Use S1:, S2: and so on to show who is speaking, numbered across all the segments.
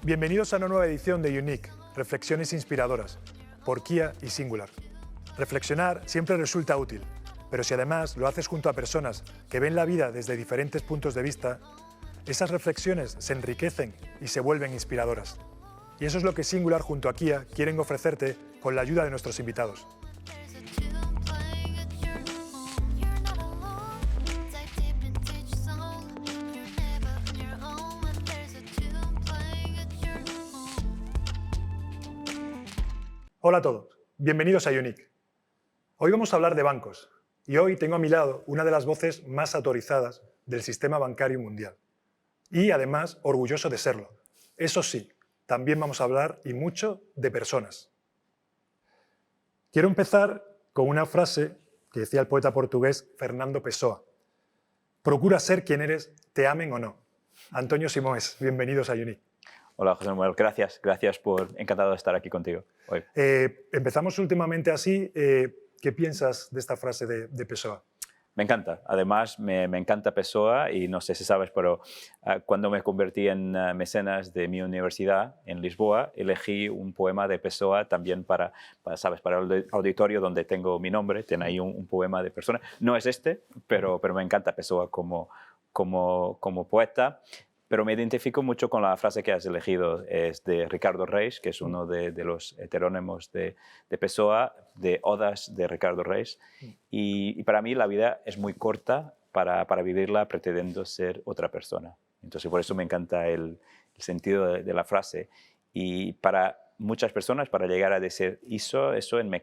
S1: Bienvenidos a una nueva edición de Unique, Reflexiones Inspiradoras, por Kia y Singular. Reflexionar siempre resulta útil, pero si además lo haces junto a personas que ven la vida desde diferentes puntos de vista, esas reflexiones se enriquecen y se vuelven inspiradoras. Y eso es lo que Singular junto a Kia quieren ofrecerte con la ayuda de nuestros invitados. Hola a todos, bienvenidos a Unique. Hoy vamos a hablar de bancos y hoy tengo a mi lado una de las voces más autorizadas del sistema bancario mundial y además orgulloso de serlo. Eso sí, también vamos a hablar y mucho de personas. Quiero empezar con una frase que decía el poeta portugués Fernando Pessoa. Procura ser quien eres, te amen o no. Antonio Simões, bienvenidos a Unique.
S2: Hola, José Manuel. Gracias encantado de estar aquí contigo hoy.
S1: Empezamos últimamente así. ¿Qué piensas de esta frase de Pessoa?
S2: Me encanta. Además, me encanta Pessoa y no sé si sabes, pero cuando me convertí en mecenas de mi universidad en Lisboa, elegí un poema de Pessoa también para el auditorio donde tengo mi nombre. Tiene ahí un poema de persona. No es este, pero me encanta Pessoa como poeta. Pero me identifico mucho con la frase que has elegido, es de Ricardo Reis, que es uno de los heterónimos de Pessoa, de Odas de Ricardo Reis. Y para mí la vida es muy corta para vivirla pretendiendo ser otra persona. Entonces por eso me encanta el sentido de la frase. Y para muchas personas, para llegar a decir eso en mi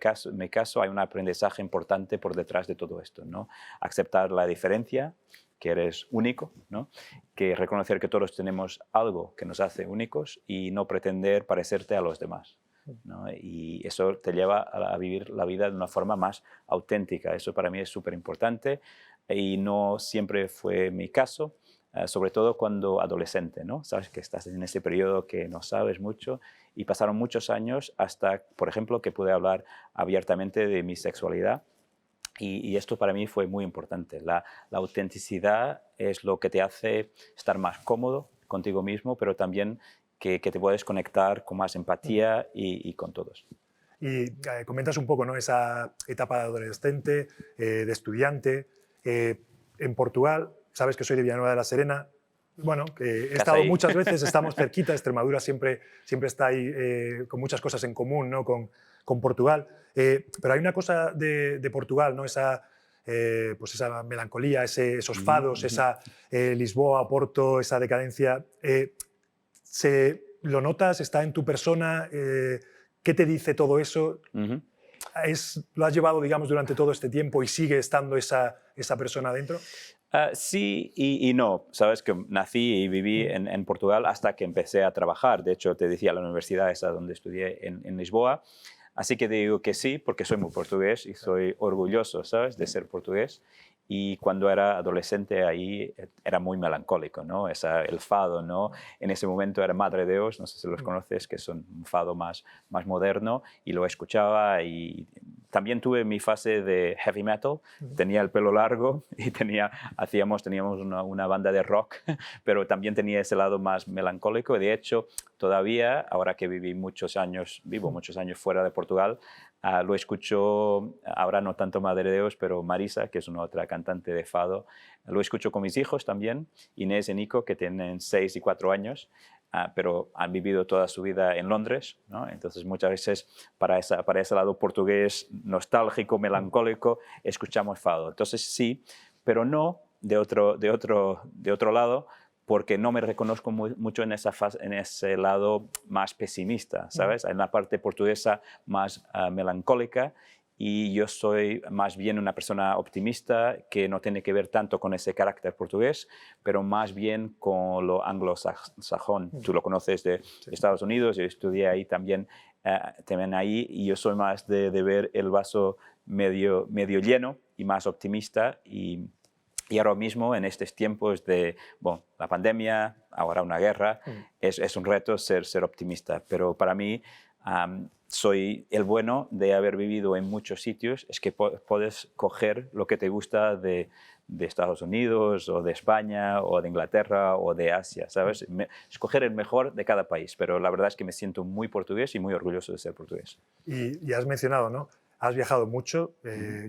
S2: caso hay un aprendizaje importante por detrás de todo esto, ¿no? Aceptar la diferencia, que eres único, ¿no? Que reconocer que todos tenemos algo que nos hace únicos y no pretender parecerte a los demás, ¿no? Y eso te lleva a vivir la vida de una forma más auténtica. Eso para mí es súper importante y no siempre fue mi caso, sobre todo cuando adolescente, ¿no? Sabes que estás en ese periodo que no sabes mucho y pasaron muchos años hasta, por ejemplo, que pude hablar abiertamente de mi sexualidad. Y esto para mí fue muy importante. La autenticidad es lo que te hace estar más cómodo contigo mismo, pero también que te puedes conectar con más empatía y con todos.
S1: Y comentas un poco, ¿no?, esa etapa de adolescente, de estudiante. En Portugal, sabes que soy de Villanueva de la Serena. Bueno, que he estado
S2: ahí.
S1: muchas veces, estamos cerquita. Extremadura siempre está ahí con muchas cosas en común, ¿no?, con Portugal. Pero hay una cosa de Portugal, ¿no?, pues esa melancolía, esos fados, esa Lisboa, Porto, esa decadencia. ¿Lo notas? ¿Está en tu persona? ¿Qué te dice todo eso? ¿Lo has llevado, digamos, durante todo este tiempo y sigue estando esa persona dentro?
S2: Sí y no. Sabes que nací y viví en Portugal hasta que empecé a trabajar. De hecho, te decía, la universidad esa donde estudié en Lisboa. Así que digo que sí, porque soy muy portugués y soy orgulloso, ¿sabes?, de ser portugués. Y cuando era adolescente ahí era muy melancólico, ¿no? El fado, ¿no? En ese momento era Madre Deus, no sé si los conoces, que son un fado más moderno, y lo escuchaba. Y también tuve mi fase de heavy metal, tenía el pelo largo y teníamos una banda de rock, pero también tenía ese lado más melancólico. Y de hecho, todavía, ahora que vivo muchos años fuera de Portugal, lo escucho, ahora no tanto Madre Deus, pero Marisa, que es una otra cantante de fado, lo escucho con mis hijos también, Inés y Nico, que tienen 6 y 4 años, pero han vivido toda su vida en Londres, ¿no? Entonces muchas veces para ese lado portugués nostálgico, melancólico, escuchamos fado. Entonces sí, pero no de otro lado, porque no me reconozco mucho en ese lado más pesimista, ¿sabes? Hay una parte portuguesa más melancólica y yo soy más bien una persona optimista que no tiene que ver tanto con ese carácter portugués, pero más bien con lo anglosajón. Tú lo conoces de Estados Unidos, yo estudié ahí también ahí, y yo soy más de ver el vaso medio lleno y más optimista. Y ahora mismo, en estos tiempos de la pandemia, ahora una guerra, es un reto ser optimista. Pero para mí, soy el bueno de haber vivido en muchos sitios, es que puedes coger lo que te gusta de de Estados Unidos o de España o de Inglaterra o de Asia, ¿sabes? Escoger el mejor de cada país, pero la verdad es que me siento muy portugués y muy orgulloso de ser portugués.
S1: Y has mencionado, ¿no? Has viajado mucho,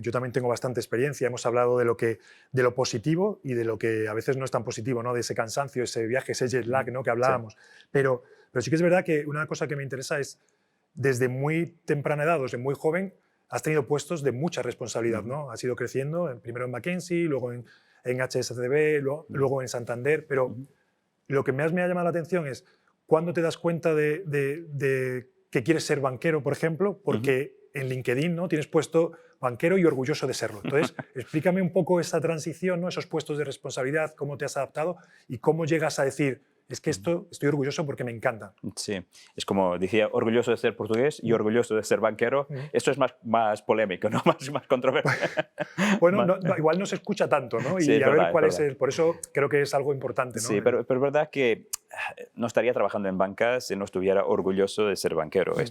S1: yo también tengo bastante experiencia, hemos hablado de lo positivo y de lo que a veces no es tan positivo, ¿no? De ese cansancio, ese viaje, ese jet lag, ¿no? Que hablábamos.
S2: Sí.
S1: Pero sí que es verdad que una cosa que me interesa es, desde muy temprana edad, desde muy joven, has tenido puestos de mucha responsabilidad, ¿no? Has ido creciendo, primero en McKinsey, luego en HSBC, luego en Santander, pero lo que más me ha llamado la atención es cuándo te das cuenta de que quieres ser banquero, por ejemplo, porque en LinkedIn, ¿no? Tienes puesto banquero y orgulloso de serlo. Entonces, explícame un poco esa transición, ¿no? Esos puestos de responsabilidad, cómo te has adaptado y cómo llegas a decir, es que esto estoy orgulloso porque me encanta.
S2: Sí, es como decía, orgulloso de ser portugués y orgulloso de ser banquero. Esto es más polémico, ¿no? Más controversial.
S1: Bueno, igual no se escucha tanto, ¿no?
S2: Sí,
S1: Y a ver
S2: verdad,
S1: cuál es el... Por eso creo que es algo importante, ¿no?
S2: Sí, pero es verdad que no estaría trabajando en banca si no estuviera orgulloso de ser banquero.
S1: Sí.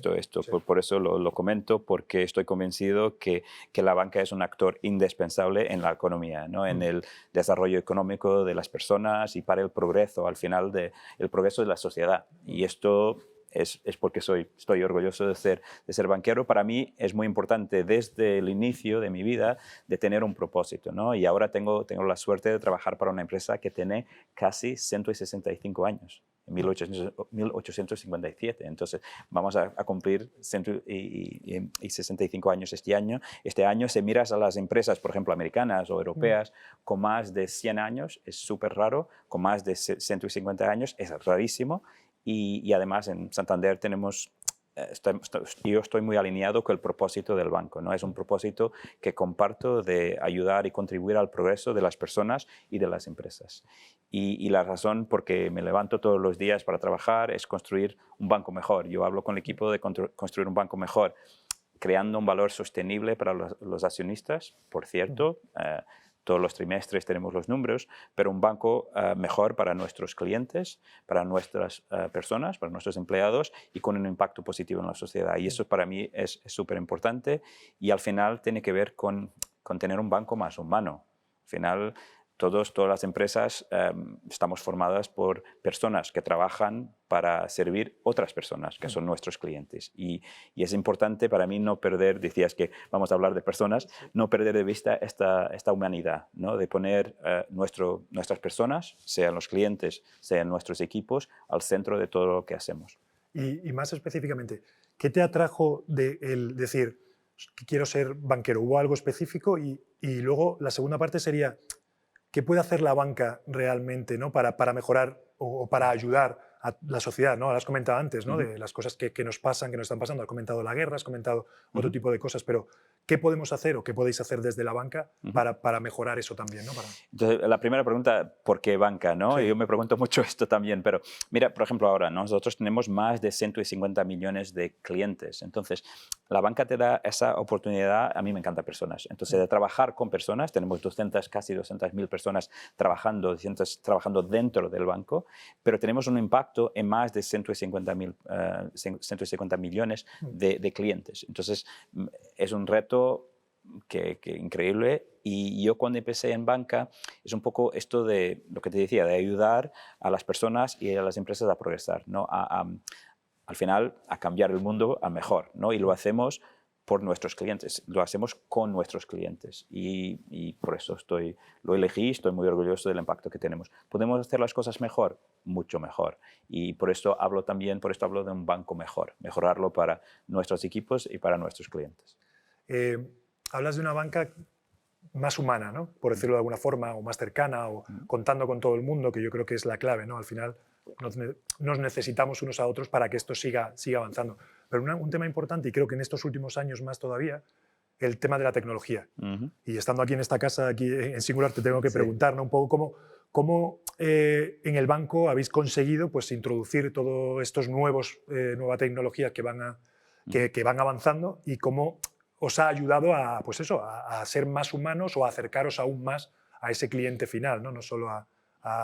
S2: Por eso lo comento, porque estoy convencido que la banca es un actor indispensable en la economía, ¿no? En el desarrollo económico de las personas y para el progreso, al final, el progreso de la sociedad. Y esto es porque estoy orgulloso de ser banquero. Para mí es muy importante desde el inicio de mi vida de tener un propósito, ¿no? Y ahora tengo la suerte de trabajar para una empresa que tiene casi 165 años, en 1857. Entonces vamos a cumplir 165 años este año. Este año, si miras a las empresas, por ejemplo, americanas o europeas, con más de 100 años, es súper raro, con más de 150 años es rarísimo. Y además en Santander yo estoy muy alineado con el propósito del banco, ¿no? Es un propósito que comparto de ayudar y contribuir al progreso de las personas y de las empresas. Y la razón por que me levanto todos los días para trabajar es construir un banco mejor. Yo hablo con el equipo de construir un banco mejor, creando un valor sostenible para los accionistas, por cierto. Todos los trimestres tenemos los números, pero un banco mejor para nuestros clientes, para nuestras personas, para nuestros empleados y con un impacto positivo en la sociedad. Y eso para mí es súper importante y al final tiene que ver con tener un banco más humano. Al final, todas las empresas estamos formadas por personas que trabajan para servir otras personas, que son nuestros clientes. Y es importante para mí no perder, decías que vamos a hablar de personas, no perder de vista esta humanidad, ¿no? De poner nuestras personas, sean los clientes, sean nuestros equipos, al centro de todo lo que hacemos.
S1: Y más específicamente, ¿qué te atrajo de el decir que quiero ser banquero? ¿Hubo algo específico? Y luego la segunda parte sería, ¿qué puede hacer la banca realmente, ¿no? para mejorar o para ayudar a la sociedad, ¿no? Lo has comentado antes, ¿no? De las cosas que nos pasan, que nos están pasando. Has comentado la guerra, has comentado otro tipo de cosas, pero ¿qué podemos hacer o qué podéis hacer desde la banca para mejorar eso también, ¿no?
S2: Entonces, la primera pregunta, ¿por qué banca, no?
S1: Sí.
S2: Yo me pregunto mucho esto también, pero mira, por ejemplo, ahora nosotros tenemos más de 150 millones de clientes. Entonces, la banca te da esa oportunidad, a mí me encantan personas. Entonces, de trabajar con personas, tenemos casi 200.000 personas trabajando dentro del banco, pero tenemos un impacto en más de 150 millones de clientes. Entonces, es un reto que increíble. Y yo cuando empecé en banca, es un poco esto de lo que te decía, de ayudar a las personas y a las empresas a progresar, ¿no? Al final, a cambiar el mundo a mejor, ¿no? Y lo hacemos por nuestros clientes, lo hacemos con nuestros clientes y por eso lo elegí, estoy muy orgulloso del impacto que tenemos. ¿Podemos hacer las cosas mejor? Mucho mejor. Y por esto hablo de un banco mejor, mejorarlo para nuestros equipos y para nuestros clientes.
S1: Hablas de una banca más humana, ¿no? Por decirlo de alguna forma, o más cercana, o contando con todo el mundo, que yo creo que es la clave, ¿no? Al final nos necesitamos unos a otros para que esto siga avanzando. Pero un tema importante, y creo que en estos últimos años más todavía, el tema de la tecnología. Y estando aquí en esta casa, aquí en Singular, te tengo que preguntar, ¿no? Un poco cómo en el banco habéis conseguido pues, introducir todos estos nuevas tecnologías que van avanzando y cómo os ha ayudado pues eso, a ser más humanos o a acercaros aún más a ese cliente final, no solo a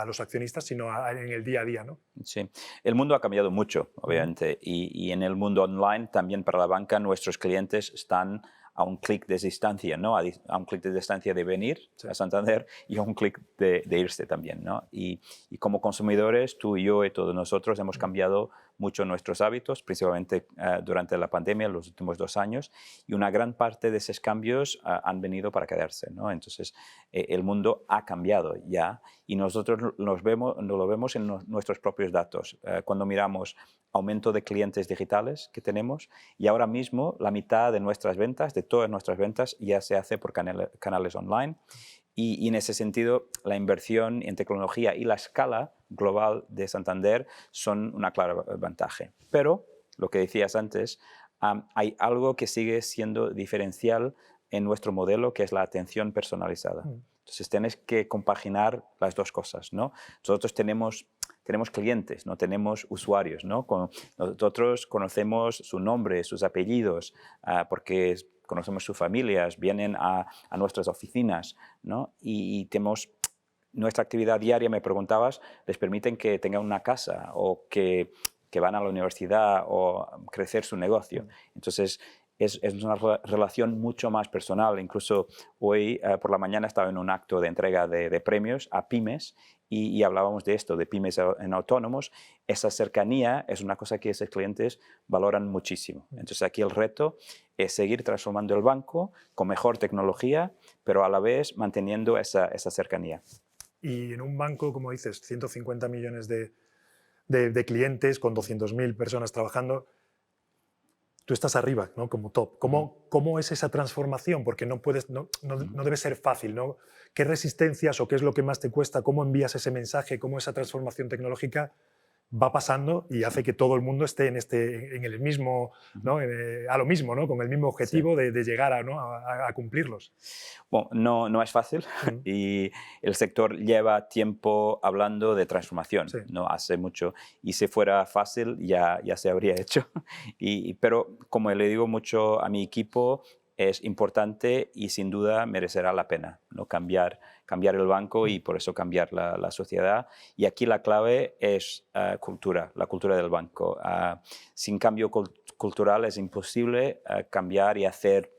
S1: los accionistas, sino en el día a día, ¿no?
S2: Sí, el mundo ha cambiado mucho, obviamente, y en el mundo online también para la banca nuestros clientes están a un clic de distancia, ¿no? A un clic de distancia de venir a Santander y a un clic de irse también, ¿no? Y como consumidores, tú y yo y todos nosotros hemos cambiado mucho nuestros hábitos, principalmente durante la pandemia, los últimos 2 años, y una gran parte de esos cambios han venido para quedarse, ¿no? Entonces, el mundo ha cambiado ya y nosotros lo vemos en nuestros propios datos. Cuando miramos aumento de clientes digitales que tenemos y ahora mismo la mitad de nuestras ventas, de todas nuestras ventas, ya se hace por canales online. Y en ese sentido, la inversión en tecnología y la escala global de Santander son una clara ventaja. Pero, lo que decías antes, hay algo que sigue siendo diferencial en nuestro modelo, que es la atención personalizada. Entonces, tienes que compaginar las dos cosas, ¿no? Nosotros tenemos clientes, no tenemos usuarios, ¿no? Nosotros conocemos su nombre, sus apellidos, porque conocemos sus familias, vienen a nuestras oficinas, ¿no? Y tenemos nuestra actividad diaria, me preguntabas, les permiten que tengan una casa o que van a la universidad o crecer su negocio. Entonces, es una relación mucho más personal. Incluso hoy por la mañana estaba en un acto de entrega de premios a pymes y hablábamos de esto, de pymes en autónomos. Esa cercanía es una cosa que esos clientes valoran muchísimo. Entonces aquí el reto es seguir transformando el banco con mejor tecnología, pero a la vez manteniendo esa cercanía.
S1: Y en un banco, como dices, 150 millones de clientes con 200.000 personas trabajando, tú estás arriba, ¿no? Como top. ¿Cómo es esa transformación? Porque no debe ser fácil, ¿no? ¿Qué resistencias o qué es lo que más te cuesta? ¿Cómo envías ese mensaje? ¿Cómo esa transformación tecnológica va pasando y hace que todo el mundo esté en el mismo, ¿no? A lo mismo, ¿no? Con el mismo objetivo de llegar a cumplirlos?
S2: Bueno, no es fácil y el sector lleva tiempo hablando de transformación, no hace mucho. Y si fuera fácil ya se habría hecho. Pero como le digo mucho a mi equipo, es importante y sin duda merecerá la pena, ¿no? Cambiar el banco y por eso cambiar la sociedad. Y aquí la clave es cultura, la cultura del banco. Sin cambio cultural es imposible cambiar y hacer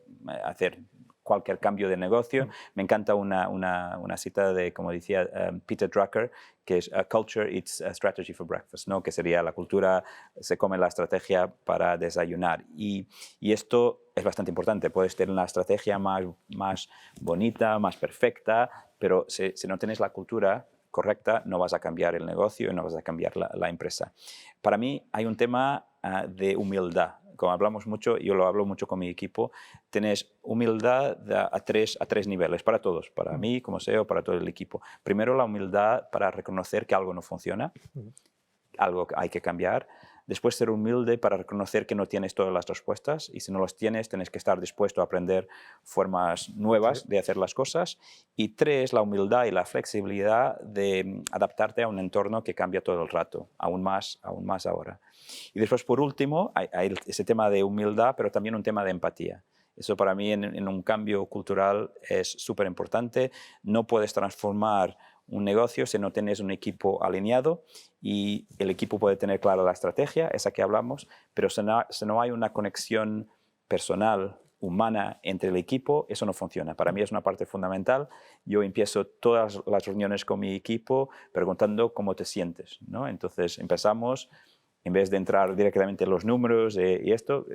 S2: cualquier cambio de negocio. Me encanta una cita de, como decía Peter Drucker, que es Culture eats a strategy for breakfast, ¿no? Que sería la cultura se come la estrategia para desayunar. Y esto es bastante importante. Puedes tener una estrategia más bonita, más perfecta, pero si no tienes la cultura correcta, no vas a cambiar el negocio y no vas a cambiar la empresa. Para mí hay un tema de humildad. Como hablamos mucho, yo lo hablo mucho con mi equipo, tenés humildad a tres niveles, para todos, para mí como CEO, para todo el equipo. Primero, la humildad para reconocer que algo no funciona, algo que hay que cambiar. Después, ser humilde para reconocer que no tienes todas las respuestas y si no las tienes, tienes que estar dispuesto a aprender formas nuevas de hacer las cosas. Y 3, la humildad y la flexibilidad de adaptarte a un entorno que cambia todo el rato, aún más ahora. Y después, por último, hay ese tema de humildad, pero también un tema de empatía. Eso para mí en un cambio cultural es súper importante. No puedes transformar un negocio si no tienes un equipo alineado y el equipo puede tener clara la estrategia, esa que hablamos, pero si no hay una conexión personal, humana entre el equipo, eso no funciona. Para mí es una parte fundamental. Yo empiezo todas las reuniones con mi equipo preguntando cómo te sientes, ¿no? Entonces empezamos, en vez de entrar directamente en los números y esto,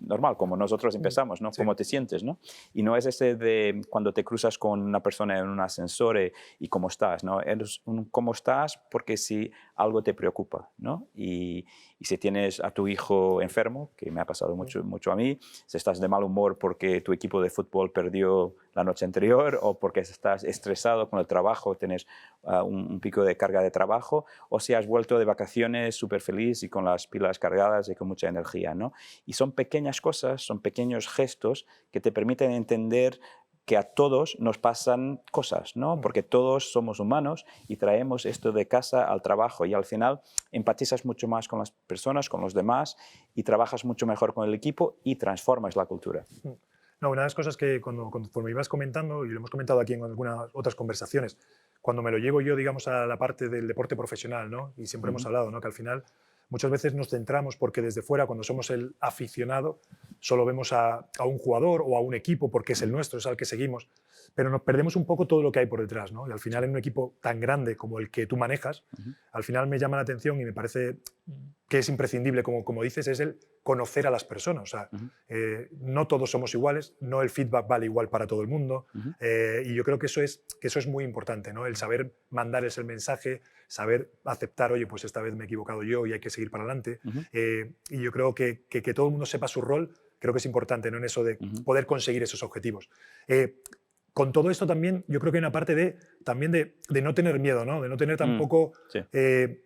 S2: normal, como nosotros empezamos, ¿no? ¿Cómo te sientes, no? Y no es ese de cuando te cruzas con una persona en un ascensor y cómo estás, ¿no? Es cómo estás porque si algo te preocupa, ¿no? Y si tienes a tu hijo enfermo, que me ha pasado mucho a mí, si estás de mal humor porque tu equipo de fútbol perdió la noche anterior o porque estás estresado con el trabajo, tienes un pico de carga de trabajo, o si has vuelto de vacaciones súper feliz y con las pilas cargadas y con mucha energía, ¿no? Y son pequeñas cosas, son pequeños gestos que te permiten entender que a todos nos pasan cosas, ¿no? Porque todos somos humanos y traemos esto de casa al trabajo y al final empatizas mucho más con las personas, con los demás y trabajas mucho mejor con el equipo y transformas la cultura.
S1: No, una de las cosas que conforme ibas comentando, y lo hemos comentado aquí en algunas otras conversaciones, cuando me lo llevo yo, digamos, a la parte del deporte profesional, ¿no? Y siempre hemos hablado, ¿no? Que al final, muchas veces nos centramos porque desde fuera, cuando somos el aficionado, solo vemos a un jugador o a un equipo porque es el nuestro, es al que seguimos, pero nos perdemos un poco todo lo que hay por detrás, ¿no? Y al final, en un equipo tan grande como el que tú manejas, al final me llama la atención y me parece que es imprescindible, como dices, es el conocer a las personas. O sea, no todos somos iguales, no el feedback vale igual para todo el mundo, y yo creo que eso es muy importante, ¿no? El saber mandar ese mensaje, saber aceptar, oye, pues esta vez me he equivocado yo y hay que seguir para adelante. Y yo creo que todo el mundo sepa su rol, creo que es importante, ¿no? En eso de poder conseguir esos objetivos. Con todo esto también, yo creo que hay una parte de no tener miedo, ¿no? De no tener tampoco el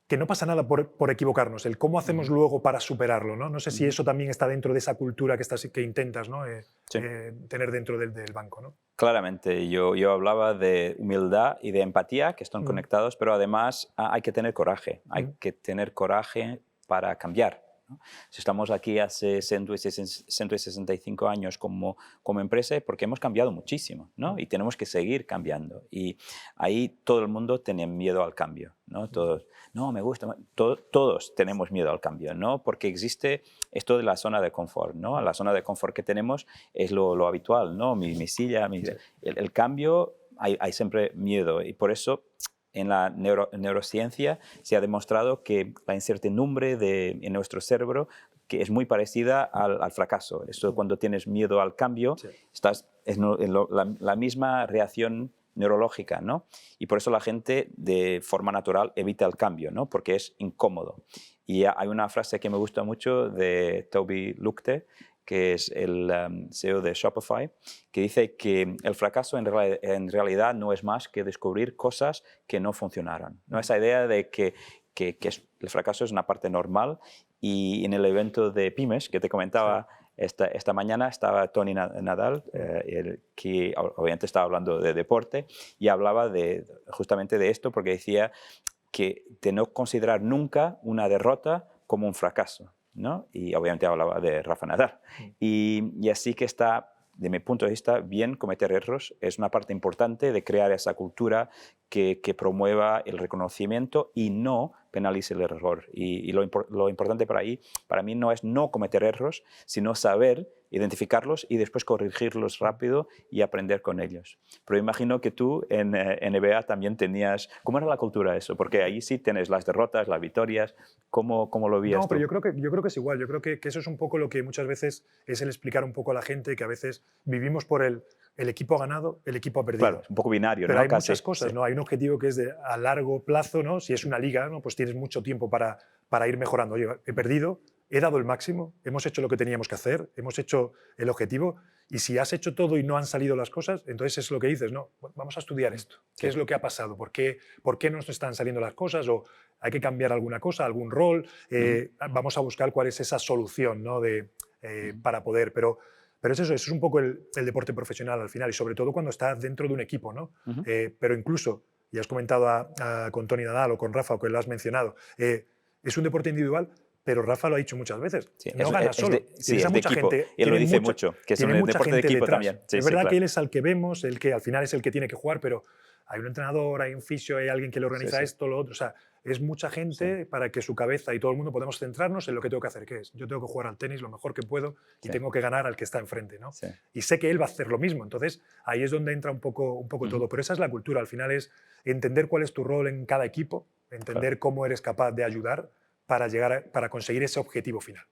S1: que no pasa nada por equivocarnos, el cómo hacemos luego para superarlo, ¿no? No sé si eso también está dentro de esa cultura que intentas, ¿no? Tener dentro del banco, ¿no?
S2: Claramente, yo hablaba de humildad y de empatía, que están conectados, pero además hay que tener coraje, hay que tener coraje para cambiar, ¿no? Si estamos aquí hace 165 años como empresa, porque hemos cambiado muchísimo, ¿no? Y tenemos que seguir cambiando. Y ahí todo el mundo tenía miedo al cambio, ¿no? Todos, no, me gusta. Todos tenemos miedo al cambio, ¿no? Porque existe esto de la zona de confort, ¿no? La zona de confort que tenemos es lo habitual, ¿no? Mi silla, el cambio, hay siempre miedo. Y por eso en la neurociencia se ha demostrado que la incertidumbre en nuestro cerebro que es muy parecida al fracaso. Esto cuando tienes miedo al cambio, es la misma reacción neurológica, ¿no? Y por eso la gente de forma natural evita el cambio, ¿no? Porque es incómodo. Y hay una frase que me gusta mucho de Toby Lüchte, que es el CEO de Shopify, que dice que el fracaso en realidad no es más que descubrir cosas que no funcionaron, ¿no? Esa idea de que el fracaso es una parte normal. Y en el evento de Pymes que te comentaba esta mañana estaba Tony Nadal, que obviamente estaba hablando de deporte y hablaba justamente de esto porque decía que de no considerar nunca una derrota como un fracaso, ¿no? Y obviamente hablaba de Rafa Nadal. Y así que está, de mi punto de vista, bien cometer errores. Es una parte importante de crear esa cultura que promueva el reconocimiento y no penalice el error. Y lo importante para mí no es no cometer errores, sino saber identificarlos y después corregirlos rápido y aprender con ellos. Pero imagino que tú en NBA también tenías... ¿Cómo era la cultura eso? Porque ahí sí tienes las derrotas, las victorias. ¿Cómo lo vías tú?
S1: No, pero yo creo que es igual. Yo creo que eso es un poco lo que muchas veces es el explicar un poco a la gente, que a veces vivimos por el equipo ha ganado, el equipo ha perdido.
S2: Claro, es un poco binario,
S1: pero
S2: ¿no?
S1: hay muchas cosas, ¿no? Hay un objetivo que es a largo plazo, ¿no? Si es una liga, ¿no? Pues tienes mucho tiempo para ir mejorando. Oye, he perdido, he dado el máximo, hemos hecho lo que teníamos que hacer, hemos hecho el objetivo, y si has hecho todo y no han salido las cosas, entonces es lo que dices, ¿no? Vamos a estudiar esto. ¿Qué es lo que ha pasado? ¿Por qué no nos están saliendo las cosas? ¿O hay que cambiar alguna cosa, algún rol? Vamos a buscar cuál es esa solución, ¿no? Para poder... Pero eso es un poco el deporte profesional al final, y sobre todo cuando estás dentro de un equipo, ¿no? Pero incluso, y has comentado con Tony Nadal o con Rafa, o que lo has mencionado, es un deporte individual, pero Rafa lo ha dicho muchas veces. No gana solo.
S2: Tienes a mucha gente. Él lo dice mucho, que es un deporte de equipo también. Sí,
S1: es verdad que él es al que vemos, el que al final es el que tiene que jugar, pero hay un entrenador, hay un fisio, hay alguien que le organiza esto, lo otro. O sea, es mucha gente para que su cabeza y todo el mundo podamos centrarnos en lo que tengo que hacer, que es, yo tengo que jugar al tenis lo mejor que puedo y tengo que ganar al que está enfrente, ¿no? Y sé que él va a hacer lo mismo. Entonces, ahí es donde entra un poco todo. Pero esa es la cultura. Al final es entender cuál es tu rol en cada equipo, entender cómo eres capaz de ayudar para conseguir ese objetivo final.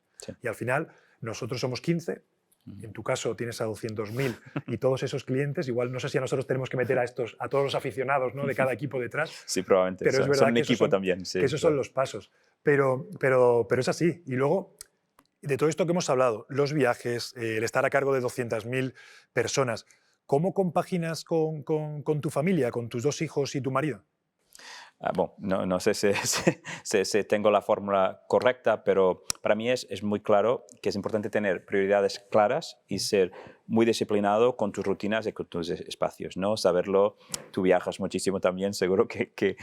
S1: Y al final, nosotros somos 15, en tu caso tienes a 200.000 y todos esos clientes, igual no sé si a nosotros tenemos que meter a todos los aficionados, ¿no? De cada equipo detrás.
S2: Sí, probablemente.
S1: Pero es verdad
S2: son un equipo también.
S1: Que esos son los pasos. Pero es así. Y luego, de todo esto que hemos hablado, los viajes, el estar a cargo de 200.000 personas, ¿cómo compaginas con tu familia, con tus 2 hijos y tu marido?
S2: Bueno, no sé si tengo la fórmula correcta, pero para mí es muy claro que es importante tener prioridades claras y ser muy disciplinado con tus rutinas y con tus espacios, ¿no? Saberlo, tú viajas muchísimo también, seguro que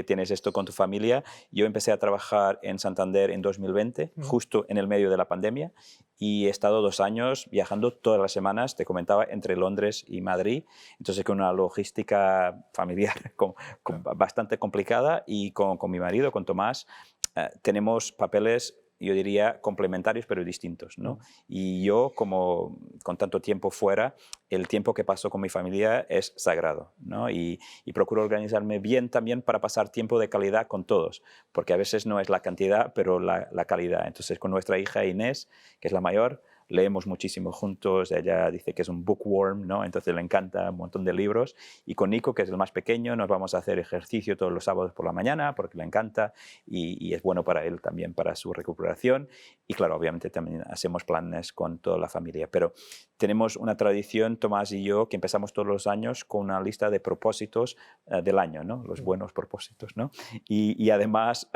S2: tienes esto con tu familia. Yo empecé a trabajar en Santander en 2020, justo en el medio de la pandemia, y he estado 2 años viajando todas las semanas, te comentaba, entre Londres y Madrid. Entonces, con una logística familiar bastante complicada, y con mi marido, con Tomás, tenemos papeles, yo diría, complementarios pero distintos, ¿no? Y yo, como con tanto tiempo fuera, el tiempo que paso con mi familia es sagrado, ¿no? Y procuro organizarme bien también para pasar tiempo de calidad con todos, porque a veces no es la cantidad, pero la calidad. Entonces, con nuestra hija Inés, que es la mayor, leemos muchísimo juntos. Ella dice que es un bookworm, ¿no? Entonces le encanta un montón de libros. Y con Nico, que es el más pequeño, nos vamos a hacer ejercicio todos los sábados por la mañana porque le encanta y es bueno para él también, para su recuperación. Y claro, obviamente también hacemos planes con toda la familia. Pero tenemos una tradición, Tomás y yo, que empezamos todos los años con una lista de propósitos del año, ¿no? Los buenos propósitos, ¿no? Y además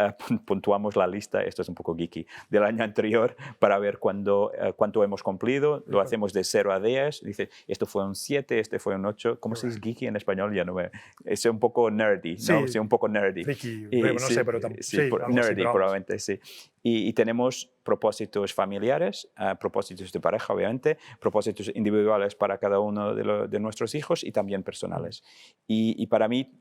S2: puntuamos la lista, esto es un poco geeky, del año anterior para ver cuánto hemos cumplido. Lo hacemos de 0 a 10. Dice, esto fue un 7, este fue un 8. ¿Cómo se dice geeky en español? Ya no me... Es un poco nerdy, ¿no? Sí, un poco nerdy.
S1: Friki, no sé, pero tampoco.
S2: Sí, nerdy, probablemente, sí. Y tenemos propósitos familiares, propósitos de pareja, obviamente, propósitos individuales para cada uno de nuestros hijos y también personales. Y para mí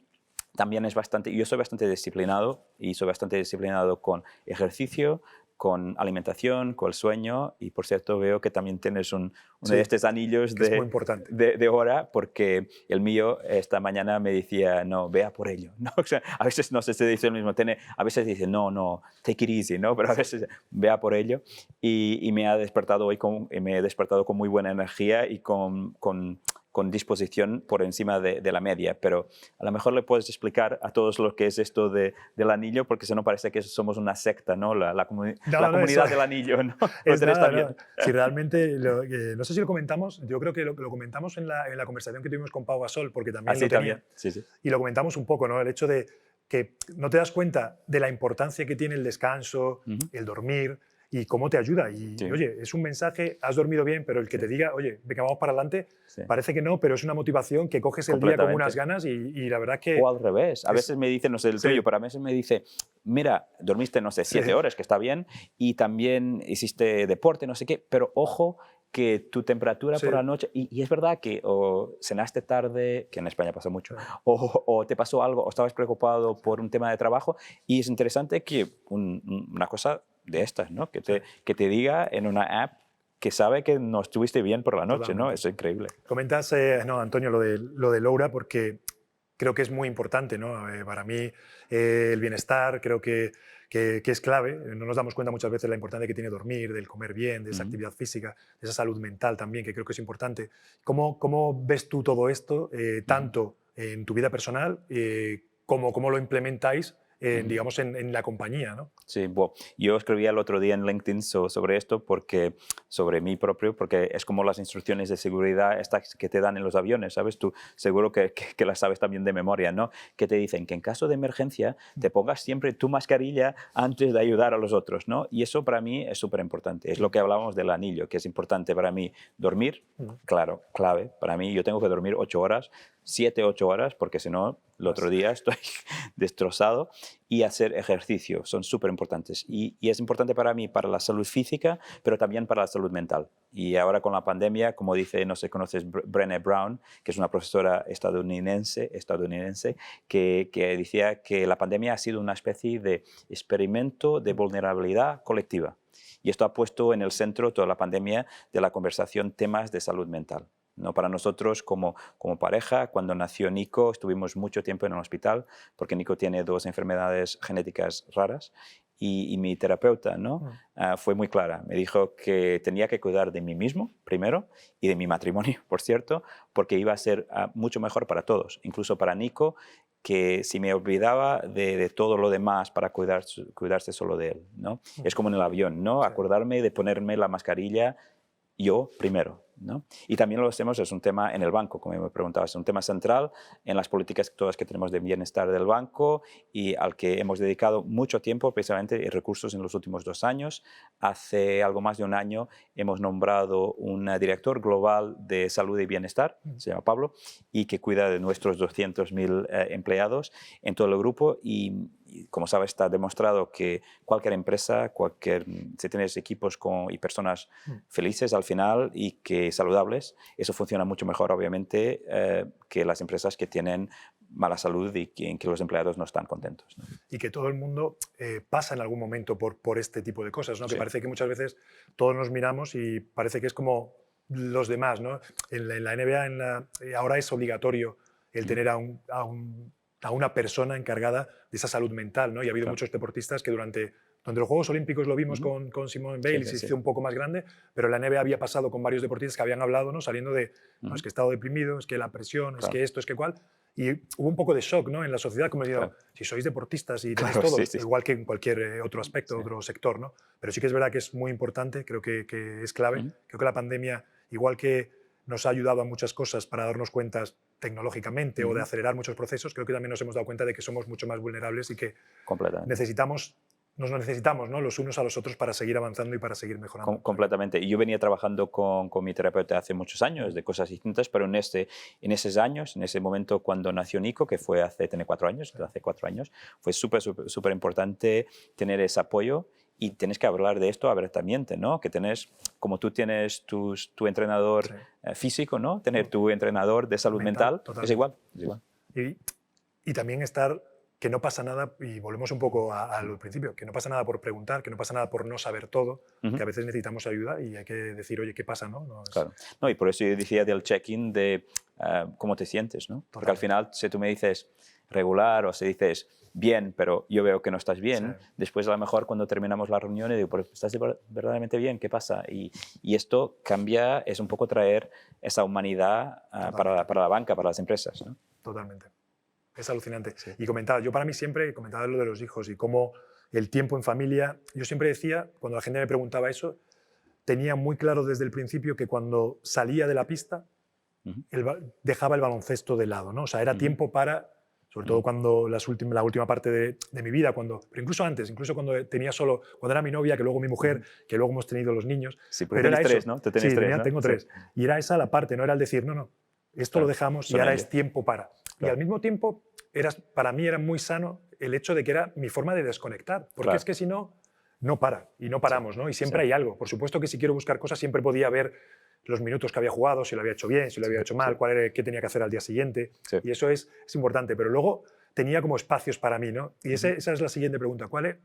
S2: también es bastante... Yo soy bastante disciplinado y soy bastante disciplinado con ejercicio, con alimentación, con el sueño, y por cierto veo que también tienes uno de estos anillos de hora, porque el mío esta mañana me decía, no, vea por ello, ¿no? O sea, a veces no sé si dice lo mismo, a veces dice, no, take it easy, ¿no? Pero a veces vea por ello, y me ha despertado hoy me he despertado con muy buena energía y con disposición por encima de la media, pero a lo mejor le puedes explicar a todos lo que es esto del anillo, porque si no parece que somos una secta, ¿no? La comunidad del anillo, ¿no?
S1: Es nada, no. Si realmente, no sé si lo comentamos, yo creo que lo comentamos en la conversación que tuvimos con Pau Gasol, porque también lo tenía,
S2: también. Sí.
S1: Y lo comentamos un poco, ¿no? El hecho de que no te das cuenta de la importancia que tiene el descanso, el dormir, y cómo te ayuda. Y, oye, es un mensaje, has dormido bien, pero el que te diga, oye, venga, vamos para adelante, parece que no, pero es una motivación que coges el día con unas ganas y la verdad que...
S2: O al revés. A veces me dicen, no sé el tuyo, pero a veces me dice, mira, dormiste, no sé, 7 horas, que está bien, y también hiciste deporte, no sé qué, pero ojo, que tu temperatura por la noche, y es verdad que o cenaste tarde, que en España pasa mucho, o te pasó algo, o estabas preocupado por un tema de trabajo, y es interesante que una cosa de estas, ¿no? Que te diga en una app que sabe que no estuviste bien por la noche, ¿no? Eso es increíble.
S1: Comentas, Antonio, lo de Loura, porque creo que es muy importante, ¿no? Para mí el bienestar creo que es clave. No nos damos cuenta muchas veces de la importancia que tiene dormir, del comer bien, de esa actividad física, de esa salud mental también, que creo que es importante. ¿Cómo ves tú todo esto, tanto en tu vida personal como lo implementáis digamos, en la compañía, ¿no?
S2: Sí, bueno, yo escribí el otro día en LinkedIn sobre esto, sobre mí propio, porque es como las instrucciones de seguridad estas que te dan en los aviones, ¿sabes? Tú seguro que las sabes también de memoria, ¿no? Que te dicen que en caso de emergencia te pongas siempre tu mascarilla antes de ayudar a los otros, ¿no? Y eso para mí es súper importante. Es lo que hablábamos del anillo, que es importante para mí. Dormir, claro, clave. Para mí yo tengo que dormir 8 horas, 7, 8 horas, porque si no, el otro día estoy destrozado. Y hacer ejercicio son súper importantes. Y es importante para mí, para la salud física, pero también para la salud mental. Y ahora con la pandemia, como dice, no sé, conoces Brené Brown, que es una profesora estadounidense que decía que la pandemia ha sido una especie de experimento de vulnerabilidad colectiva. Y esto ha puesto en el centro toda la pandemia de la conversación temas de salud mental. ¿No? Para nosotros, como pareja, cuando nació Nico, estuvimos mucho tiempo en el hospital, porque Nico tiene 2 enfermedades genéticas raras, y mi terapeuta, ¿no? Fue muy clara. Me dijo que tenía que cuidar de mí mismo, primero, y de mi matrimonio, por cierto, porque iba a ser mucho mejor para todos, incluso para Nico, que si me olvidaba de todo lo demás para cuidarse solo de él, ¿no? Es como en el avión, ¿no? Acordarme de ponerme la mascarilla yo primero, ¿no? Y también lo hacemos, es un tema en el banco, como me preguntabas, es un tema central en las políticas todas que tenemos de bienestar del banco y al que hemos dedicado mucho tiempo precisamente y recursos en los últimos 2 años. Hace algo más de un año hemos nombrado un director global de salud y bienestar, se llama Pablo, y que cuida de nuestros 200.000 empleados en todo el grupo y como sabes, está demostrado que cualquier empresa, si tienes equipos y personas felices al final y que saludables, eso funciona mucho mejor, obviamente, que las empresas que tienen mala salud y en que los empleados no están contentos, ¿no?
S1: Y que todo el mundo pasa en algún momento por este tipo de cosas, ¿no?
S2: Sí.
S1: Que parece que muchas veces todos nos miramos y parece que es como los demás, ¿no? En la NBA ahora es obligatorio el tener a una persona encargada de esa salud mental, ¿no? Y ha habido muchos deportistas que durante los Juegos Olímpicos lo vimos con Simone Biles y se hizo un poco más grande, pero la NBA había pasado con varios deportistas que habían hablado, ¿no? Saliendo de, no, es que he estado deprimido, es que la presión, es que esto, es que cual. Y hubo un poco de shock, ¿no? En la sociedad, como diciendo, si sois deportistas y tenéis todo, igual que en cualquier otro aspecto, otro sector, ¿no? Pero sí que es verdad que es muy importante, creo que es clave. Creo que la pandemia, igual que nos ha ayudado a muchas cosas para darnos cuenta tecnológicamente o de acelerar muchos procesos, creo que también nos hemos dado cuenta de que somos mucho más vulnerables y que nos necesitamos, ¿no? Los unos a los otros para seguir avanzando y para seguir mejorando.
S2: Completamente. Y yo venía trabajando con mi terapeuta hace muchos años de cosas distintas, pero en esos años, en ese momento cuando nació Nico, que fue tiene 4 años, hace 4 años, fue súper importante tener ese apoyo. Y tienes que hablar de esto abiertamente, ¿no? Que como tú tienes tu entrenador físico, ¿no? Tener tu entrenador de salud mental es igual. Es igual.
S1: Y también que no pasa nada, y volvemos un poco al principio, que no pasa nada por preguntar, que no pasa nada por no saber todo, que a veces necesitamos ayuda y hay que decir, oye, ¿qué pasa? ¿No?
S2: Claro. No, y por eso yo decía del check-in de cómo te sientes, ¿no? Porque al final, si tú me dices regular o si dices bien, pero yo veo que no estás bien, después a lo mejor cuando terminamos la reunión digo, pero ¿estás verdaderamente bien? ¿Qué pasa? Y esto cambia, es un poco traer esa humanidad para la banca, para las empresas, ¿no?
S1: Totalmente. Es alucinante. Sí. Y yo para mí siempre comentaba lo de los hijos y cómo el tiempo en familia, yo siempre decía, cuando la gente me preguntaba eso, tenía muy claro desde el principio que cuando salía de la pista, dejaba el baloncesto de lado, ¿no? O sea, era tiempo para, sobre todo cuando la última parte de mi vida, pero incluso antes, incluso cuando era mi novia, que luego mi mujer, que luego hemos tenido los niños.
S2: Sí, porque tienes 3, ¿no?
S1: Tú tienes 3, ¿no? Tengo 3. Sí. Y era esa la parte, no era el decir, no, esto lo dejamos y ahora es tiempo para. Claro. Y al mismo tiempo, para mí era muy sano el hecho de que era mi forma de desconectar, porque es que si no, no para, y no paramos, ¿no? Y siempre hay algo. Por supuesto que si quiero buscar cosas, siempre podía ver los minutos que había jugado, si lo había hecho bien, si lo había hecho mal, qué tenía que hacer al día siguiente, y eso es importante. Pero luego tenía como espacios para mí, ¿no? Y esa es la siguiente pregunta. ¿Cuál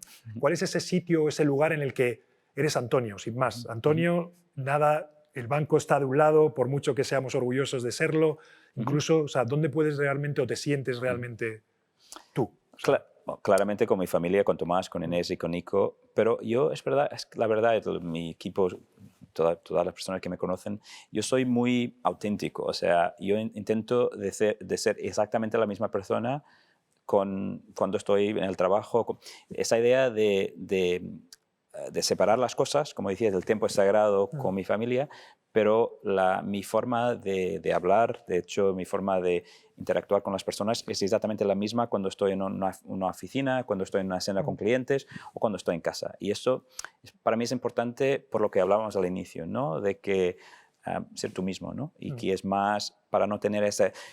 S1: es ese sitio o ese lugar en el que eres Antonio, sin más? Antonio, nada... El banco está de un lado, por mucho que seamos orgullosos de serlo, incluso, o sea, ¿dónde puedes realmente o te sientes realmente tú? O sea,
S2: claramente con mi familia, con Tomás, con Inés y con Nico, pero yo, la verdad, mi equipo, todas las personas que me conocen, yo soy muy auténtico, o sea, yo intento de ser exactamente la misma persona cuando estoy en el trabajo. Esa idea de separar las cosas, como decías, el tiempo es sagrado con mi familia, pero mi forma de hablar, de hecho, mi forma de interactuar con las personas es exactamente la misma cuando estoy en una oficina, cuando estoy en una cena con clientes o cuando estoy en casa. Y eso para mí es importante por lo que hablábamos al inicio, ¿no? De que ser tú mismo, ¿no? Y que es más para no tener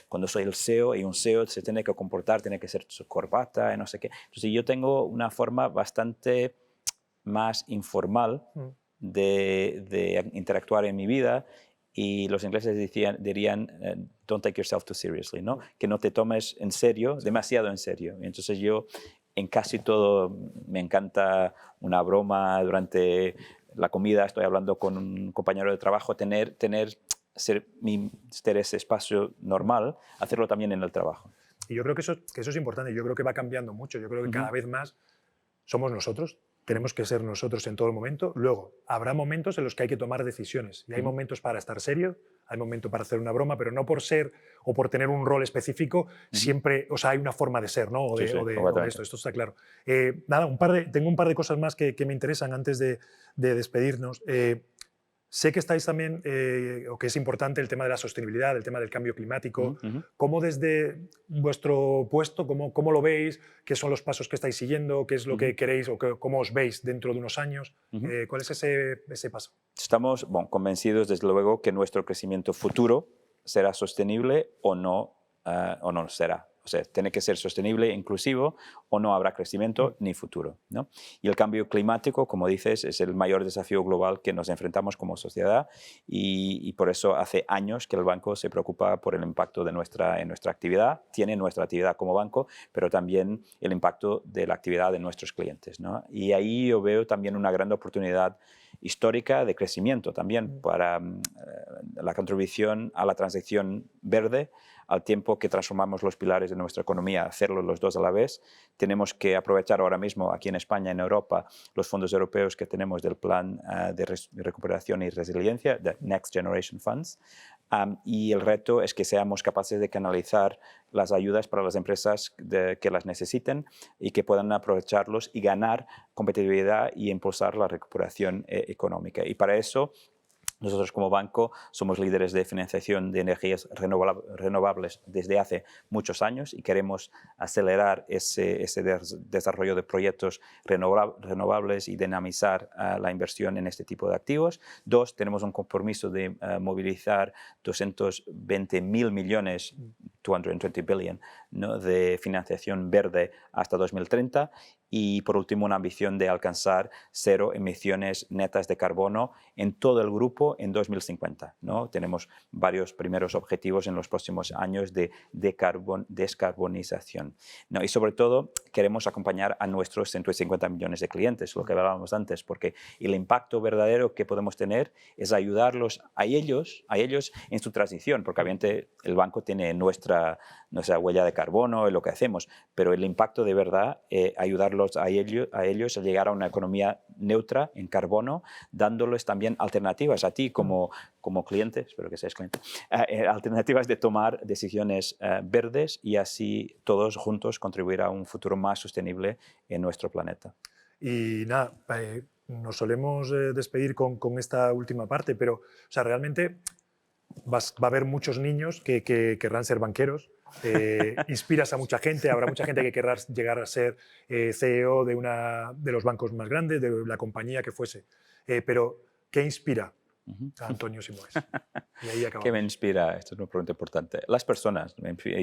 S2: cuando soy el CEO y un CEO se tiene que comportar, tiene que ser su corbata y no sé qué. Entonces yo tengo una forma bastante más informal de interactuar en mi vida, y los ingleses dirían don't take yourself too seriously, ¿no? Que no te tomes en serio, demasiado en serio. Y entonces yo en casi todo me encanta una broma durante la comida, estoy hablando con un compañero de trabajo, tener ese espacio normal, hacerlo también en el trabajo.
S1: Y yo creo que eso es importante, yo creo que va cambiando mucho, yo creo que cada vez más somos nosotros. Tenemos que ser nosotros en todo el momento. Luego, habrá momentos en los que hay que tomar decisiones. Y hay momentos para estar serio, hay momentos para hacer una broma, pero no por ser o por tener un rol específico, siempre, o sea, hay una forma de ser, ¿no? O de esto está claro. Nada, tengo un par de cosas más que me interesan antes de despedirnos. Sé que estáis también, o que es importante el tema de la sostenibilidad, el tema del cambio climático. ¿Cómo desde vuestro puesto, cómo lo veis? ¿Qué son los pasos que estáis siguiendo? ¿Qué es lo que queréis o cómo os veis dentro de unos años? ¿Cuál es ese paso?
S2: Estamos convencidos, desde luego, que nuestro crecimiento futuro será sostenible o no será. O sea, tiene que ser sostenible e inclusivo o no habrá crecimiento ni futuro, ¿no? Y el cambio climático, como dices, es el mayor desafío global que nos enfrentamos como sociedad y por eso hace años que el banco se preocupa por el impacto de en nuestra actividad. Tiene nuestra actividad como banco, pero también el impacto de la actividad de nuestros clientes, ¿no? Y ahí yo veo también una gran oportunidad histórica de crecimiento también para la contribución a la transición verde, al tiempo que transformamos los pilares de nuestra economía, hacerlo los dos a la vez. Tenemos que aprovechar ahora mismo aquí en España, en Europa, los fondos europeos que tenemos del Plan de Recuperación y Resiliencia, de Next Generation Funds, y el reto es que seamos capaces de canalizar las ayudas para las empresas que las necesiten y que puedan aprovecharlos y ganar competitividad y impulsar la recuperación económica. Y para eso, nosotros como banco somos líderes de financiación de energías renovables desde hace muchos años y queremos acelerar ese desarrollo de proyectos renovables y dinamizar la inversión en este tipo de activos. Dos, tenemos un compromiso de movilizar 220.000 millones, 220 billion, ¿no?, de financiación verde hasta 2030. Y por último, una ambición de alcanzar 0 emisiones netas de carbono en todo el grupo en 2050, ¿no? Tenemos varios primeros objetivos en los próximos años de descarbonización, ¿no? Y sobre todo queremos acompañar a nuestros 150 millones de clientes, lo que hablábamos antes, porque el impacto verdadero que podemos tener es ayudarlos a ellos en su transición, porque obviamente el banco tiene nuestra huella de carbono y lo que hacemos, pero el impacto de verdad, ayudarlos a ellos a llegar a una economía neutra en carbono, dándoles también alternativas a ti como cliente, espero que seas cliente, alternativas de tomar decisiones verdes y así todos juntos contribuir a un futuro más sostenible en nuestro planeta.
S1: Y nada, nos solemos despedir con esta última parte, pero o sea, realmente va a haber muchos niños que querrán ser banqueros, inspiras a mucha gente, habrá mucha gente que querrá llegar a ser CEO de los bancos más grandes, de la compañía que fuese. Pero, ¿qué inspira a Antonio Simoes? Y ahí acabamos.
S2: ¿Qué me inspira? Esto es una pregunta importante. Las personas.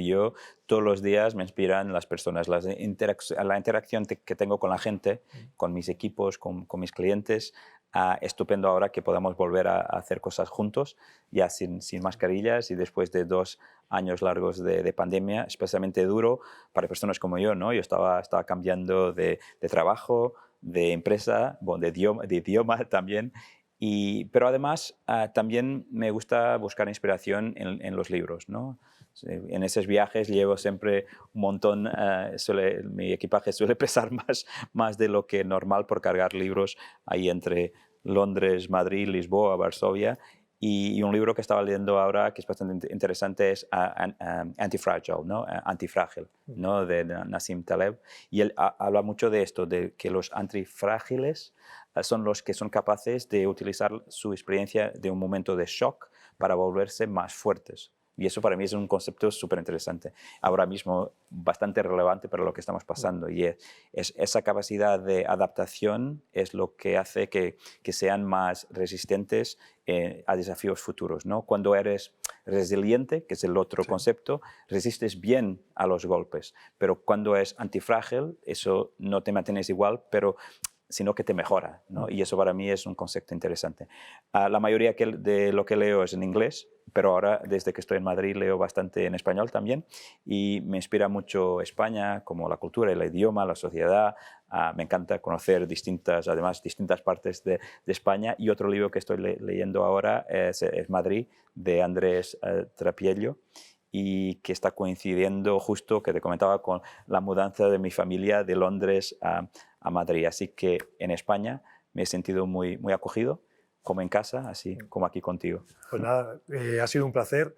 S2: Yo todos los días me inspiran las personas, la interacción que tengo con la gente, con mis equipos, con mis clientes. Estupendo ahora que podamos volver a hacer cosas juntos, ya sin mascarillas y después de 2 años largos de pandemia, especialmente duro para personas como yo, ¿no? Yo estaba cambiando de trabajo, de empresa, de idioma también. Pero además también me gusta buscar inspiración en los libros, ¿no? En esos viajes llevo siempre un montón, mi equipaje suele pesar más de lo que normal por cargar libros ahí entre Londres, Madrid, Lisboa, Varsovia. Y un libro que estaba leyendo ahora que es bastante interesante es Antifragile, ¿no? Antifrágil, ¿no?, de Nassim Taleb. Y él habla mucho de esto, de que los antifrágiles son los que son capaces de utilizar su experiencia de un momento de shock para volverse más fuertes. Y eso para mí es un concepto súper interesante, ahora mismo bastante relevante para lo que estamos pasando. Y esa capacidad de adaptación es lo que hace que sean más resistentes a desafíos futuros, ¿no? Cuando eres resiliente, que es el otro concepto, resistes bien a los golpes. Pero cuando es antifrágil, eso no te mantienes igual, sino que te mejora, ¿no? Y eso para mí es un concepto interesante. La mayoría de lo que leo es en inglés, pero ahora desde que estoy en Madrid leo bastante en español también y me inspira mucho España, como la cultura, el idioma, la sociedad. Me encanta conocer distintas partes de España. Y otro libro que estoy leyendo ahora es Madrid, de Andrés Trapiello, y que está coincidiendo justo, que te comentaba, con la mudanza de mi familia de Londres a Madrid. Así que en España me he sentido muy, muy acogido, como en casa, así como aquí contigo.
S1: Pues nada, ha sido un placer.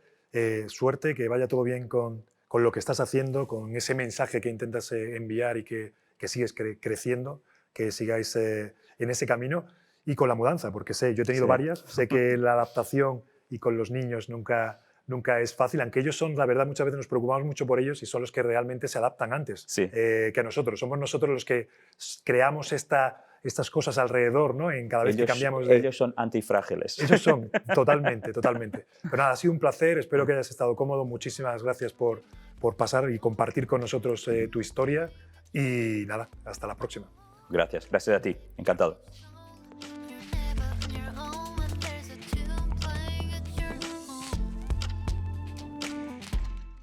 S1: Suerte, que vaya todo bien con lo que estás haciendo, con ese mensaje que intentas enviar y que sigues creciendo, que sigáis en ese camino. y con la mudanza, porque yo he tenido
S2: Sí.
S1: varias, sé que la adaptación y con los niños nunca es fácil, aunque ellos son, la verdad, muchas veces nos preocupamos mucho por ellos y son los que realmente se adaptan antes
S2: Sí.
S1: que nosotros. Somos nosotros los que creamos estas cosas alrededor, ¿no? En cada vez que cambiamos de...
S2: Ellos son antifrágiles.
S1: Ellos son, totalmente, totalmente. Pero nada, ha sido un placer, espero que hayas estado cómodo. Muchísimas gracias por pasar y compartir con nosotros tu historia. Y nada, hasta la próxima.
S2: Gracias a ti, encantado.